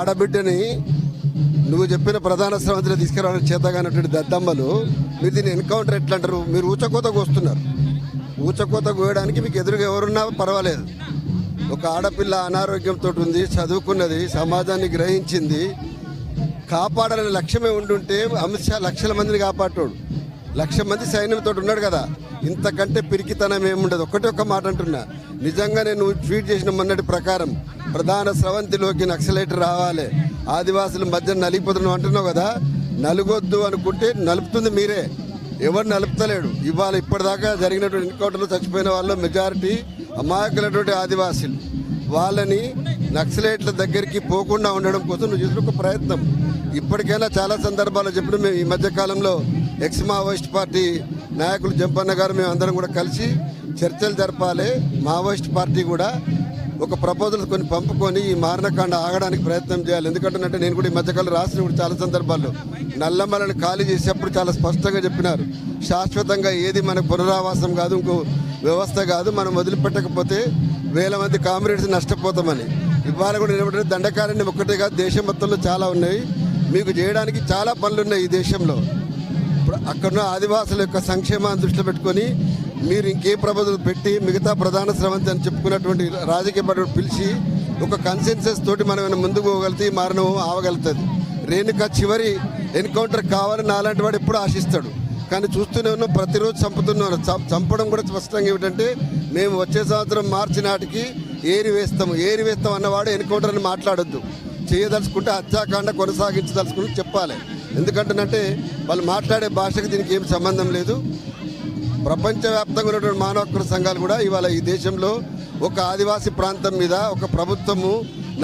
ఆడబిడ్డని నువ్వు చెప్పిన ప్రధాన స్రవంతిని తీసుకురావడానికి చేతగానటువంటి దద్దమ్మలు మీరు దీన్ని ఎన్కౌంటర్ ఎట్లా అంటారు? మీరు ఊచకోతకు వస్తున్నారు. ఊచకోత కోయడానికి మీకు ఎదురుగా ఎవరున్నా పర్వాలేదు. ఒక ఆడపిల్ల అనారోగ్యంతో ఉంది, చదువుకున్నది, సమాజాన్ని గ్రహించింది, కాపాడాలనే లక్ష్యమే ఉండుంటే అమిత్ షా లక్షల మందిని కాపాడతాడు. 1,00,000 మంది సైన్యంతో ఉన్నాడు కదా. ఇంతకంటే పిరికితనం ఏముండదు. ఒక్క మాట అంటున్నా, నిజంగా నేను ట్వీట్ చేసిన మొన్నటి ప్రకారం ప్రధాన స్రవంతిలోకి నక్సలైట్ రావాలి, ఆదివాసుల మధ్య నలిగిపోతున్నాం అంటున్నావు కదా. నలుగొద్దు అనుకుంటే నలుపుతుంది మీరే, ఎవరు నలుపుతలేడు. ఇవాళ ఇప్పటిదాకా జరిగినటువంటి ఎన్కౌంటర్లో చచ్చిపోయిన వాళ్ళు మెజారిటీ అమాయకులైనటువంటి ఆదివాసీలు. వాళ్ళని నక్సలైట్ల దగ్గరికి పోకుండా ఉండడం కోసం నువ్వు చేసిన ఒక ప్రయత్నం. ఇప్పటికైనా చాలా సందర్భాల్లో చెప్పిన మేము ఈ మధ్యకాలంలో ఎక్స్ మావోయిస్ట్ పార్టీ నాయకులు జంపన్న గారు మేము అందరం కూడా కలిసి చర్చలు జరపాలి. మావోయిస్ట్ పార్టీ కూడా ఒక ప్రపోజల్స్ కొన్ని పంపుకొని ఈ మారణకాండ ఆగడానికి ప్రయత్నం చేయాలి. ఎందుకంటే నేను కూడా ఈ మధ్యకాలం రాసిన కూడా చాలా సందర్భాల్లో నల్లమలను ఖాళీ చేసేప్పుడు చాలా స్పష్టంగా చెప్పినారు, శాశ్వతంగా ఏది మనకు పునరావాసం కాదు, ఇంకో వ్యవస్థ కాదు, మనం వదిలిపెట్టకపోతే వేల మంది కామ్రేడ్స్ నష్టపోతామని. ఇవాళ కూడా నేను దండకారణ్యం ఒక్కటే కాదు, దేశం మొత్తంలో చాలా ఉన్నాయి. మీకు చేయడానికి చాలా పనులు ఉన్నాయి ఈ దేశంలో. ఇప్పుడు అక్కడున్న ఆదివాసుల యొక్క సంక్షేమాన్ని దృష్టిలో పెట్టుకొని మీరు ఇంకే ప్రపోజల్ పెట్టి మిగతా ప్రధాన స్రవంతి అని చెప్పుకున్నటువంటి రాజకీయ పార్టీ పిలిచి ఒక కన్సెన్సస్ తోటి మనం ముందుకు పోగలితే మారణం ఆవగలుగుతుంది. రేణుక చివరి ఎన్కౌంటర్ కావాలని అలాంటి వాడు ఎప్పుడు ఆశిస్తాడు. కానీ చూస్తూనే ఉన్నాం, ప్రతిరోజు చంపుతున్నాను. చంపడం కూడా స్పష్టంగా ఏమిటంటే మేము వచ్చే సంవత్సరం మార్చి నాటికి ఏరి వేస్తాం అన్నవాడు ఎన్కౌంటర్ అని మాట్లాడొద్దు. చేయదలుచుకుంటే హత్యాకాండ కొనసాగించదలుచుకుంటే చెప్పాలి. ఎందుకంటేనంటే వాళ్ళు మాట్లాడే భాషకు దీనికి ఏం సంబంధం లేదు. ప్రపంచవ్యాప్తంగా ఉన్నటువంటి మానవ హక్కుల సంఘాలు కూడా ఇవాళ ఈ దేశంలో ఒక ఆదివాసీ ప్రాంతం మీద ఒక ప్రభుత్వము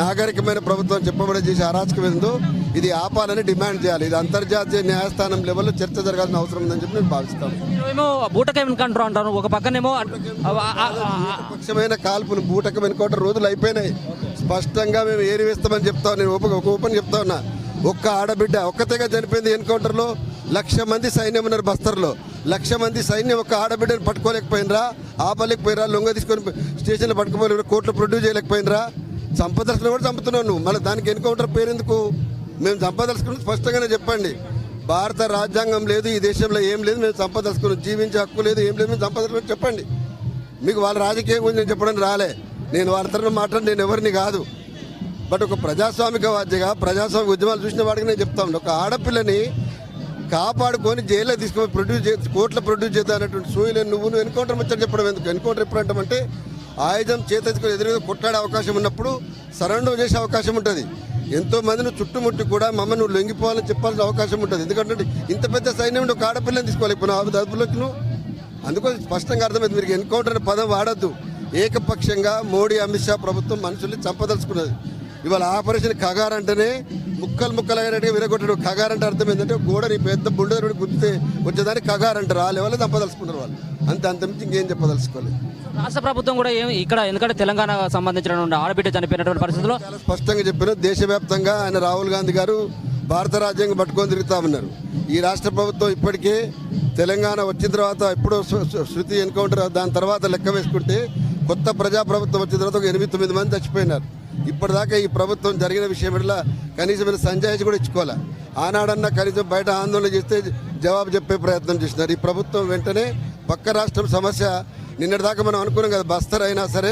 నాగరికమైన ప్రభుత్వం చెప్పబడే చేసే అరాచకం ఏందో ఇది ఆపాలని డిమాండ్ చేయాలి. ఇది అంతర్జాతీయ న్యాయస్థానం లెవెల్లో చర్చ జరగాల్సిన అవసరం ఉందని చెప్పి నేను భావిస్తాను. ఒక పక్కనేమో పక్షమైన కాల్పులు బూటకం ఎన్కౌంటర్ రోజులు అయిపోయినాయి. స్పష్టంగా మేము ఏరి వేస్తామని చెప్తాం. నేను ఒక ఓపెన్ చెప్తా ఉన్నా, ఒక్క ఆడబిడ్డ ఒక్కతేగా చనిపోయింది ఎన్కౌంటర్లో. 1,00,000 మంది సైన్యం ఉన్నారు బస్తర్లో. 1,00,000 మంది సైన్యం ఒక్క ఆడబిడ్డను పట్టుకోలేకపోయినరా, ఆపలేకపోయినరా, లొంగ తీసుకొని స్టేషన్లో పట్టుకోలేరు, కోర్టులో ప్రొడ్యూస్ చేయలేకపోయినరా. సంపదర్శనం కూడా చంపుతున్నావు నువ్వు. మళ్ళీ దానికి ఎన్కౌంటర్ పేరెందుకు? మేము సంపదలుచుకుని స్పష్టంగానే చెప్పండి. భారత రాజ్యాంగం లేదు, ఈ దేశంలో ఏం లేదు, మేము సంపదలుచుకుని జీవించే హక్కు లేదు, ఏం లేదు, మేము సంపదలుచుకుని చెప్పండి. మీకు వాళ్ళ రాజకీయం గురించి నేను చెప్పడానికి రాలే, నేను వాళ్ళ తరఫున మాట్లాడి నేను ఎవరిని కాదు. బట్ ఒక ప్రజాస్వామికవాదిగా ప్రజాస్వామిక ఉద్యమాలు చూసిన వాడికి నేను చెప్తాను, ఒక ఆడపిల్లని కాపాడుకొని జైల్లో తీసుకొని కోర్టులో ప్రొడ్యూస్ చేద్దాం అనేటువంటి సూయలు నువ్వు ఎన్కౌంటర్ ముచ్చట చెప్పడం ఎందుకు? ఎన్కౌంటర్ ఎప్పుడు అంటామంటే ఆయుధం చేతెత్తుకొని ఎదురుగా కొట్లాడే అవకాశం ఉన్నప్పుడు సరెండర్ చేసే అవకాశం ఉంటుంది. ఎంతో మందిని చుట్టుముట్టి కూడా మమ్మల్ని నువ్వు లొంగిపోవాలని చెప్పాల్సిన అవకాశం ఉంటుంది. ఎందుకంటే ఇంత పెద్ద సైన్యం ఒక ఆడపిల్లని తీసుకోలేకపోయినావు అదుపులోకి నువ్వు. అందుకని స్పష్టంగా అర్థమైంది, మీరు ఎన్కౌంటర్ అనే పదం వాడద్దు. ఏకపక్షంగా మోడీ అమిత్ షా ప్రభుత్వం మనుషుల్ని చంపదలుచుకున్నది. ఇవాళ ఆపరేషన్ కగార్ అంటేనే ముక్కలుగా విరగొట్టడం. కగార్ అంటే అర్థం ఏంటంటే గోడని పెద్ద బుల్డోజర్ గుర్తితే వచ్చేదానికి కగార్ అంటారు. ఆ లెవెల్లో చంపదలుచుకున్నారు వాళ్ళు. అంతమించి ఇంకేం చెప్పదలుచుకోలేదు. రాష్ట్ర ప్రభుత్వం కూడా ఇక్కడ ఎందుకంటే తెలంగాణ సంబంధించిన ఆడబిడ్డ చనిపోయినటువంటి పరిస్థితుల్లో చాలా స్పష్టంగా చెప్పిన, దేశవ్యాప్తంగా ఆయన రాహుల్ గాంధీ గారు భారత రాజ్యాంగం పట్టుకొని తిరుగుతామన్నారు. ఈ రాష్ట్ర ప్రభుత్వం ఇప్పటికే తెలంగాణ వచ్చిన తర్వాత ఎప్పుడో శృతి ఎన్కౌంటర్ దాని తర్వాత లెక్క వేసుకుంటే కొత్త ప్రజాప్రభుత్వం వచ్చిన తర్వాత ఒక 8-9 మంది చచ్చిపోయినారు. ఇప్పటిదాకా ఈ ప్రభుత్వం జరిగిన విషయం వల్ల కనీసమైన సంజాయిషి కూడా ఇచ్చుకోవాలి. ఆనాడన్నా కనీసం బయట ఆందోళన చేస్తే జవాబు చెప్పే ప్రయత్నం చేసినారు. ఈ ప్రభుత్వం వెంటనే పక్క రాష్ట్రం సమస్య నిన్నటిదాకా మనం అనుకున్నాం కదా, బస్తర్ అయినా సరే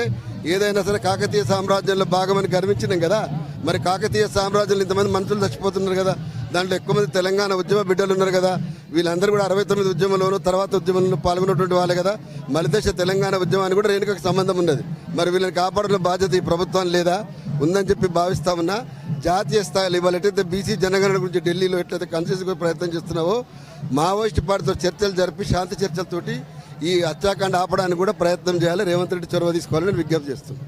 ఏదైనా సరే కాకతీయ సామ్రాజ్యంలో భాగమని గర్వించినాం కదా. మరి కాకతీయ సామ్రాజ్యంలో ఇంతమంది మనుషులు చచ్చిపోతున్నారు కదా, దాంట్లో ఎక్కువ మంది తెలంగాణ ఉద్యమ బిడ్డలు ఉన్నారు కదా. వీళ్ళందరూ కూడా 69 ఉద్యమంలోనూ తర్వాత ఉద్యమంలో పాల్గొన్నటువంటి వాళ్ళే కదా. మలిదశ తెలంగాణ ఉద్యమాన్ని కూడా రేణుకకు సంబంధం ఉన్నది. మరి వీళ్ళని కాపాడాల్సిన బాధ్యత ఈ ప్రభుత్వం లేదా? ఉందని చెప్పి భావిస్తా ఉన్నా. జాతీయ స్థాయిలో ఇవాళ ఎట్లయితే బీసీ జనగణన గురించి ఢిల్లీలో ఎట్లయితే కన్సెన్సస్ ప్రయత్నం చేస్తున్నావో, మావోయిస్ట్ పార్టీతో చర్చలు జరిపి శాంతి చర్చలతోటి ఈ హత్యాకాండ ఆపడానికి కూడా ప్రయత్నం చేయాలి. రేవంత్ రెడ్డి చొరవ తీసుకోవాలని విజ్ఞప్తి చేస్తున్నాను.